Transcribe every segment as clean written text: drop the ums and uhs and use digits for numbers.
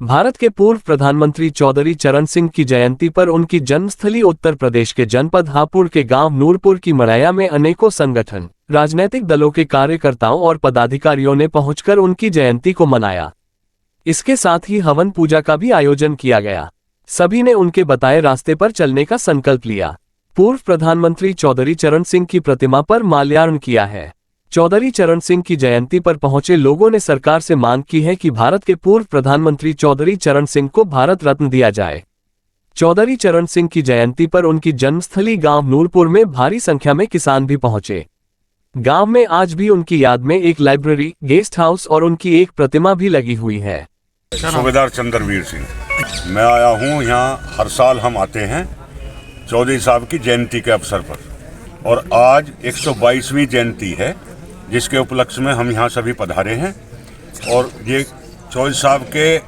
भारत के पूर्व प्रधानमंत्री चौधरी चरण सिंह की जयंती पर उनकी जन्मस्थली उत्तर प्रदेश के जनपद हापुड़ के गांव नूरपुर की मड़ैया में अनेकों संगठन, राजनीतिक दलों के कार्यकर्ताओं और पदाधिकारियों ने पहुंचकर उनकी जयंती को मनाया। इसके साथ ही हवन पूजा का भी आयोजन किया गया। सभी ने उनके बताए रास्ते पर चलने का संकल्प लिया। पूर्व प्रधानमंत्री चौधरी चरण सिंह की प्रतिमा पर माल्यार्पण किया है। चौधरी चरण सिंह की जयंती पर पहुंचे लोगों ने सरकार से मांग की है कि भारत के पूर्व प्रधानमंत्री चौधरी चरण सिंह को भारत रत्न दिया जाए। चौधरी चरण सिंह की जयंती पर उनकी जन्मस्थली गांव नूरपुर में भारी संख्या में किसान भी पहुंचे। गांव में आज भी उनकी याद में एक लाइब्रेरी, गेस्ट हाउस और उनकी एक प्रतिमा भी लगी हुई है। सूबेदार चंद्रवीर सिंह, मैं आया हूँ यहाँ। हर साल हम आते हैं चौधरी साहब की जयंती के अवसर पर, और आज 122वीं जयंती है, जिसके उपलक्ष्य में हम यहाँ सभी पधारे हैं। और ये चौधरी साहब के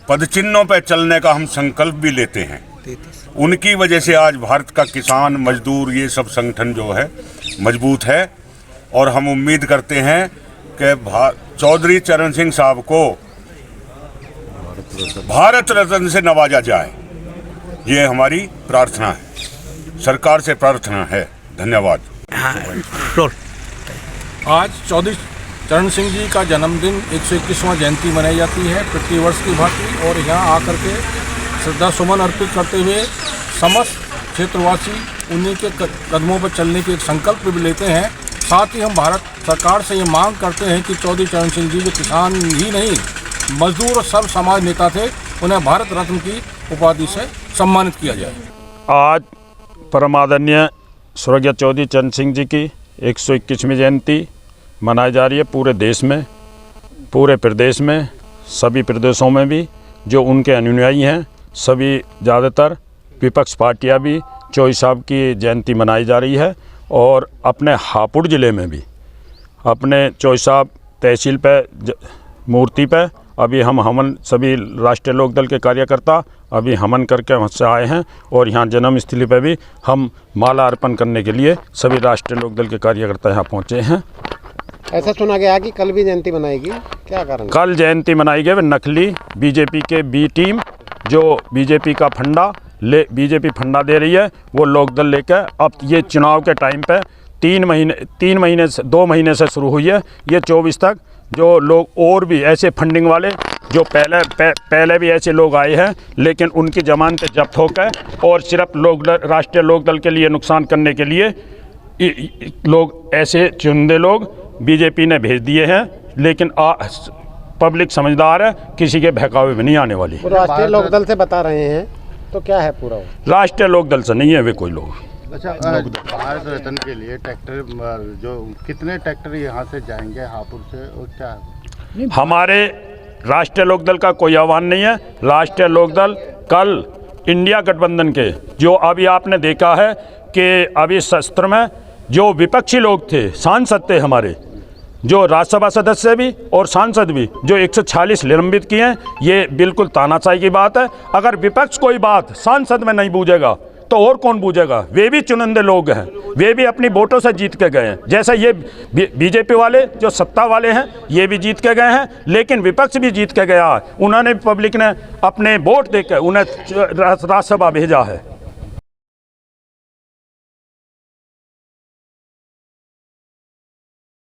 पदचिन्हों पर चलने का हम संकल्प भी लेते हैं। उनकी वजह से आज भारत का किसान, मजदूर, ये सब संगठन जो है मजबूत है। और हम उम्मीद करते हैं कि चौधरी चरण सिंह साहब को भारत रत्न से नवाजा जाए। ये हमारी प्रार्थना है, सरकार से प्रार्थना है। धन्यवाद। आज चौधरी चरण सिंह जी का जन्मदिन 121वां जयंती मनाई जाती है प्रतिवर्ष की भांति, और यहाँ आकर के श्रद्धा सुमन अर्पित करते हुए समस्त क्षेत्रवासी उन्हीं के कदमों पर चलने के एक संकल्प भी लेते हैं। साथ ही हम भारत सरकार से ये मांग करते हैं कि चौधरी चरण सिंह जी जो किसान ही नहीं, मजदूर और सर्व समाज नेता थे, उन्हें भारत रत्न की उपाधि से सम्मानित किया जाए। आज परमादरणीय स्वर्गीय चौधरी चरण सिंह जी की 121वीं जयंती मनाई जा रही है पूरे देश में, पूरे प्रदेश में, सभी प्रदेशों में भी जो उनके अनुयायी हैं, सभी ज़्यादातर विपक्ष पार्टियां भी चौधरी साहब की जयंती मनाई जा रही है। और अपने हापुड़ ज़िले में भी अपने चौधरी साहब तहसील पे मूर्ति पे अभी हम हवन, सभी राष्ट्रीय लोकदल के कार्यकर्ता अभी हवन करके वहाँ से आए हैं, और यहाँ जन्मस्थली पे भी हम माला अर्पण करने के लिए सभी राष्ट्रीय लोकदल के कार्यकर्ता यहाँ पहुँचे हैं। ऐसा सुना गया कि कल भी जयंती मनाएगी, क्या कारण? कल जयंती मनाई गई। नकली बीजेपी के बी टीम जो बीजेपी का फंडा बीजेपी फंडा दे रही है, वो लोकदल लेकर अब ये चुनाव के टाइम पे 2 महीने से शुरू हुई है, ये 24 तक जो लोग और भी ऐसे फंडिंग वाले जो पहले भी ऐसे लोग आए हैं, लेकिन उनकी जमानतें जब्त होकर और सिर्फ राष्ट्रीय लोकदल के लिए नुकसान करने के लिए लोग, ऐसे चुनिंदे लोग बीजेपी ने भेज दिए हैं। लेकिन पब्लिक समझदार है, किसी के बहकावे में नहीं आने वाली। राष्ट्रीय लोकदल से बता रहे हैं, तो क्या है पूरा? राष्ट्रीय लोकदल से नहीं है वे कोई लोग। अच्छा, भारत रत्न के लिए ट्रैक्टर, जो कितने ट्रैक्टर यहाँ से जाएंगे हापुड़ से, और क्या? हमारे राष्ट्रीय लोकदल का कोई आह्वान नहीं है। राष्ट्रीय लोकदल कल इंडिया गठबंधन के, जो अभी आपने देखा है कि अभी सत्र में जो विपक्षी लोग थे, सांसद थे हमारे, जो राज्यसभा सदस्य भी और सांसद भी, जो 146 निलंबित किए हैं, ये बिल्कुल तानाशाही की बात है। अगर विपक्ष कोई बात सांसद में नहीं बूझेगा तो और कौन बूझेगा? वे भी चुनिंदे लोग हैं, वे भी अपनी वोटों से जीत के गए हैं। जैसे ये बीजेपी वाले जो सत्ता वाले हैं, ये भी जीत के गए हैं, लेकिन विपक्ष भी जीत के गया। उन्होंने, पब्लिक ने अपने वोट देकर उन्हें राज्यसभा भेजा है।